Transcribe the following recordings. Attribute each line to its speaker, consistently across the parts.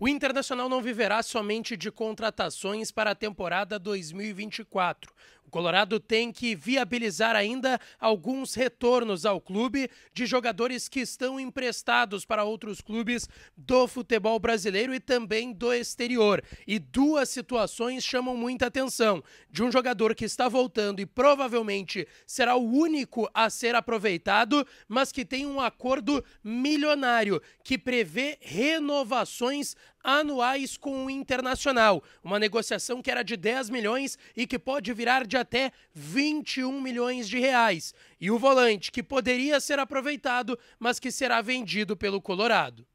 Speaker 1: O Internacional não viverá somente de contratações para a temporada 2024. O Colorado tem que viabilizar ainda alguns retornos ao clube de jogadores que estão emprestados para outros clubes do futebol brasileiro e também do exterior. E duas situações chamam muita atenção. De um jogador que está voltando e provavelmente será o único a ser aproveitado, mas que tem um acordo milionário que prevê renovações anuais com o Internacional. Uma negociação que era de 10 milhões e que pode virar de até 21 milhões de reais. E o volante, que poderia ser aproveitado, mas que será vendido pelo Colorado.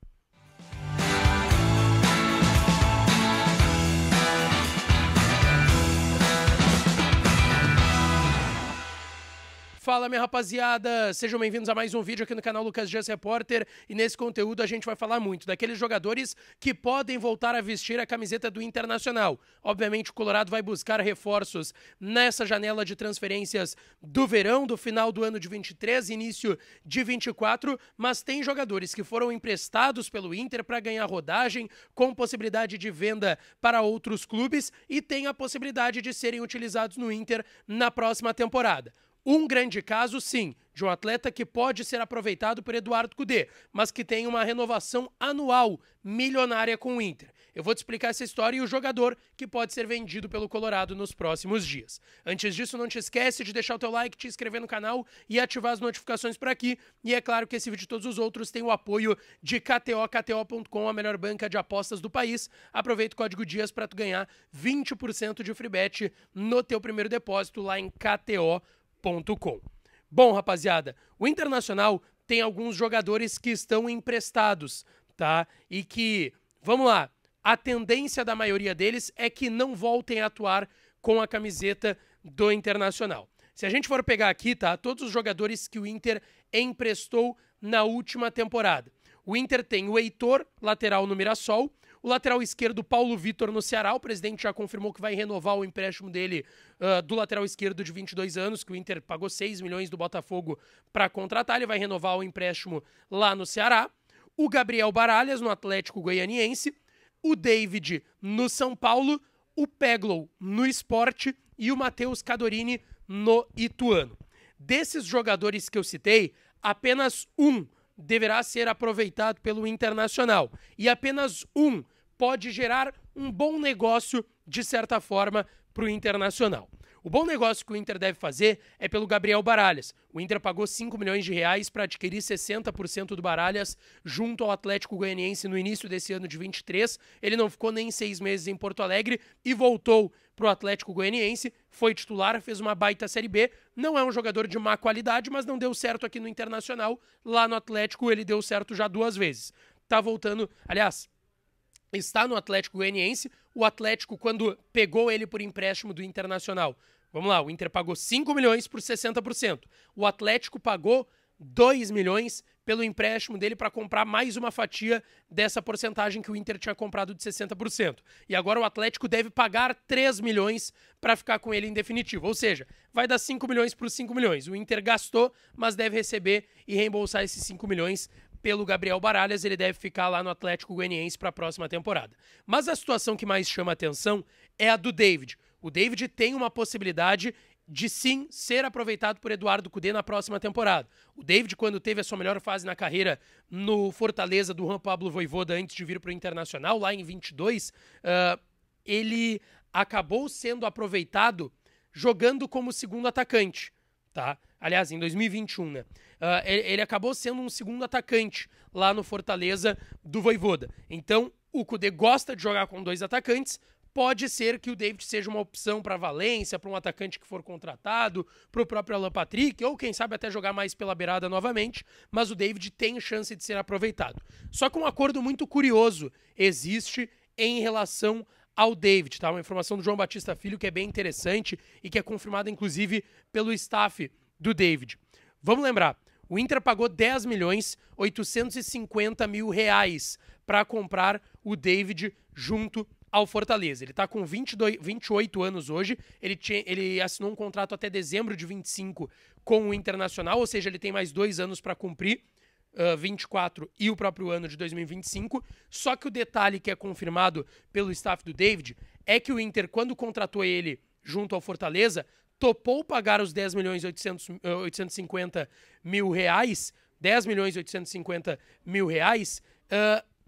Speaker 1: Fala, minha rapaziada, sejam bem-vindos a mais um vídeo aqui no canal Lucas Dias Repórter, e nesse conteúdo a gente vai falar muito daqueles jogadores que podem voltar a vestir a camiseta do Internacional. Obviamente o Colorado vai buscar reforços nessa janela de transferências do verão, do final do ano de 23, início de 24, mas tem jogadores que foram emprestados pelo Inter para ganhar rodagem, com possibilidade de venda para outros clubes, e tem a possibilidade de serem utilizados no Inter na próxima temporada. Um grande caso, sim, de um atleta que pode ser aproveitado por Eduardo Cudê, mas que tem uma renovação anual milionária com o Inter. Eu vou te explicar essa história e o jogador que pode ser vendido pelo Colorado nos próximos dias. Antes disso, não te esquece de deixar o teu like, te inscrever no canal e ativar as notificações por aqui. E é claro que esse vídeo e todos os outros têm o apoio de KTO, KTO.com, a melhor banca de apostas do país. Aproveita o código DIAS para tu ganhar 20% de free bet no teu primeiro depósito lá em KTO.com. Bom, rapaziada, o Internacional tem alguns jogadores que estão emprestados, tá? E que, vamos lá, a tendência da maioria deles é que não voltem a atuar com a camiseta do Internacional. Se a gente for pegar aqui, tá? Todos os jogadores que o Inter emprestou na última temporada. O Inter tem o Heitor, lateral no Mirassol, o lateral esquerdo Paulo Vitor no Ceará. O presidente já confirmou que vai renovar o empréstimo dele do lateral esquerdo de 22 anos, que o Inter pagou 6 milhões do Botafogo para contratar. Ele vai renovar o empréstimo lá no Ceará. O Gabriel Baralhas no Atlético Goianiense, o David no São Paulo, o Peglow no Sport e o Matheus Cadorini no Ituano. Desses jogadores que eu citei, apenas um deverá ser aproveitado pelo Internacional. E apenas um pode gerar um bom negócio, de certa forma, para o Internacional. O bom negócio que o Inter deve fazer é pelo Gabriel Baralhas. O Inter pagou 5 milhões de reais para adquirir 60% do Baralhas junto ao Atlético Goianiense no início desse ano de 23. Ele não ficou nem 6 meses em Porto Alegre e voltou para o Atlético Goianiense, foi titular, fez uma baita Série B. Não é um jogador de má qualidade, mas não deu certo aqui no Internacional. Lá no Atlético ele deu certo já 2 vezes. Tá voltando, aliás, está no Atlético Goianiense. O Atlético, quando pegou ele por empréstimo do Internacional, vamos lá, o Inter pagou 5 milhões por 60%. O Atlético pagou 2 milhões pelo empréstimo dele para comprar mais uma fatia dessa porcentagem que o Inter tinha comprado de 60%. E agora o Atlético deve pagar 3 milhões para ficar com ele em definitivo. Ou seja, vai dar 5 milhões por 5 milhões. O Inter gastou, mas deve receber e reembolsar esses 5 milhões pelo Gabriel Baralhas. Ele deve ficar lá no Atlético Goianiense para a próxima temporada. Mas a situação que mais chama atenção é a do David. O David tem uma possibilidade de sim ser aproveitado por Eduardo Cudê na próxima temporada. O David, quando teve a sua melhor fase na carreira no Fortaleza do Juan Pablo Vojvoda antes de vir para o Internacional, lá em 22, ele acabou sendo aproveitado jogando como segundo atacante, tá? Aliás, em 2021, né? Ele acabou sendo um segundo atacante lá no Fortaleza do Vojvoda. Então, o Cudê gosta de jogar com 2 atacantes. Pode ser que o David seja uma opção para Valência, para um atacante que for contratado, para o próprio Alan Patrick, ou quem sabe até jogar mais pela beirada novamente, mas o David tem chance de ser aproveitado. Só que um acordo muito curioso existe em relação ao David, tá? Uma informação do João Batista Filho que é bem interessante e que é confirmada inclusive pelo staff do David. Vamos lembrar, o Inter pagou 10 milhões 850 mil reais para comprar o David junto ao Fortaleza. Ele está com 28 anos hoje, ele assinou um contrato até dezembro de 25 com o Internacional, ou seja, ele tem mais 2 anos para cumprir. 2024 e o próprio ano de 2025, só que o detalhe que é confirmado pelo staff do David é que o Inter, quando contratou ele junto ao Fortaleza, topou pagar os 10.850 mil reais, 10.850 mil reais,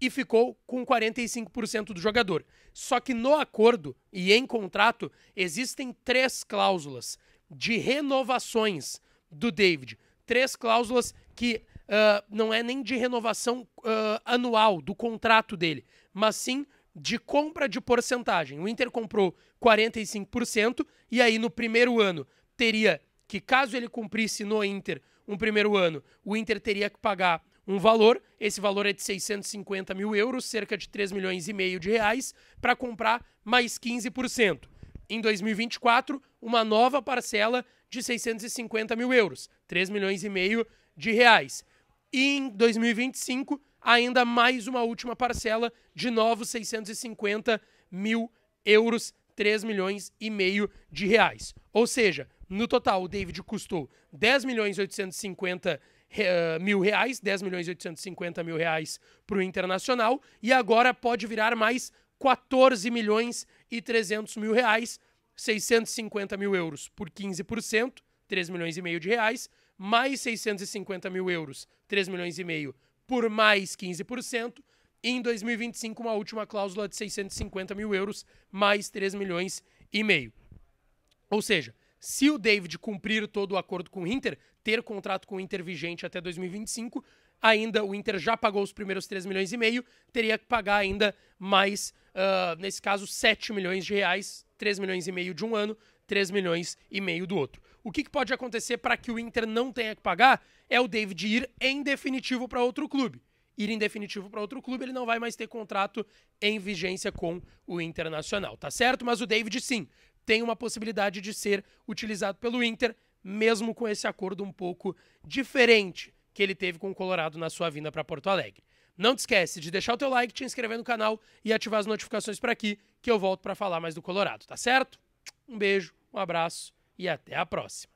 Speaker 1: e ficou com 45% do jogador. Só que no acordo e em contrato existem 3 cláusulas de renovações do David. 3 cláusulas que não é nem de renovação anual do contrato dele, mas sim de compra de porcentagem. O Inter comprou 45% e aí no primeiro ano teria que, caso ele cumprisse no Inter um primeiro ano, o Inter teria que pagar um valor, esse valor é de 650 mil euros, cerca de 3 milhões e meio de reais, para comprar mais 15%. Em 2024, uma nova parcela de 650 mil euros, 3 milhões e meio de reais. E em 2025, ainda mais uma última parcela de novos 650 mil euros, 3 milhões e meio de reais. Ou seja, no total, o David custou 10 milhões e 850 mil reais, 10 milhões e 850 mil reais para o Internacional, e agora pode virar mais 14 milhões e 300 mil reais, 650 mil euros por 15%, 3 milhões e meio de reais, mais 650 mil euros, 3 milhões e meio por mais 15%, e em 2025 uma última cláusula de 650 mil euros, mais 3 milhões e meio. Ou seja, se o David cumprir todo o acordo com o Inter, ter contrato com o Inter vigente até 2025, ainda o Inter já pagou os primeiros 3 milhões e meio, teria que pagar ainda mais, nesse caso, 7 milhões de reais, 3 milhões e meio de um ano, 3 milhões e meio do outro. O que pode acontecer para que o Inter não tenha que pagar é o David ir em definitivo para outro clube. Ir em definitivo para outro clube, ele não vai mais ter contrato em vigência com o Internacional, tá certo? Mas o David, sim, tem uma possibilidade de ser utilizado pelo Inter, mesmo com esse acordo um pouco diferente que ele teve com o Colorado na sua vinda para Porto Alegre. Não te esquece de deixar o teu like, te inscrever no canal e ativar as notificações por aqui, que eu volto para falar mais do Colorado, tá certo? Um beijo, um abraço e até a próxima.